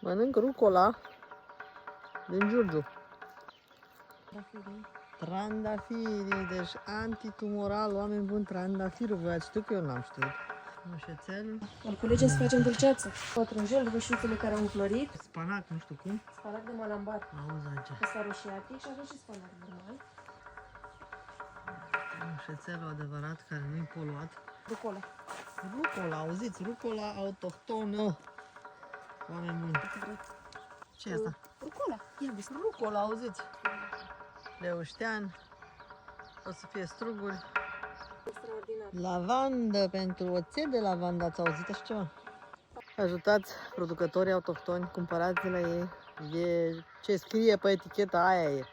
Mănânc rucola din Giurgiu. Trandafiri, deci antitumoral, oameni buni, trandafirul, voi ați știut că eu n-am știut. Mușețel. Îl culegem să facem dulceață. Pătrunjel, roșiuțele care au înflorit. Spanac, nu știu cum. Spanac de malambar. Auzi aici. Ăsta roșiatic și avem și spanac normal. Mușețelul adevărat, care nu-i poluat. Rucola. Rucola, auziți, rucola autohtonă. Oameni buni. Ce e asta? Rucola. Ia vezi. Rucola, auziți. Leuștean. O să fie struguri. Extraordinar. Lavandă pentru oțet de lavandă, ați auzit așa ceva? Ajutați producătorii autohtoni, cumpărați de la ei. E ce scrie pe eticheta, aia e.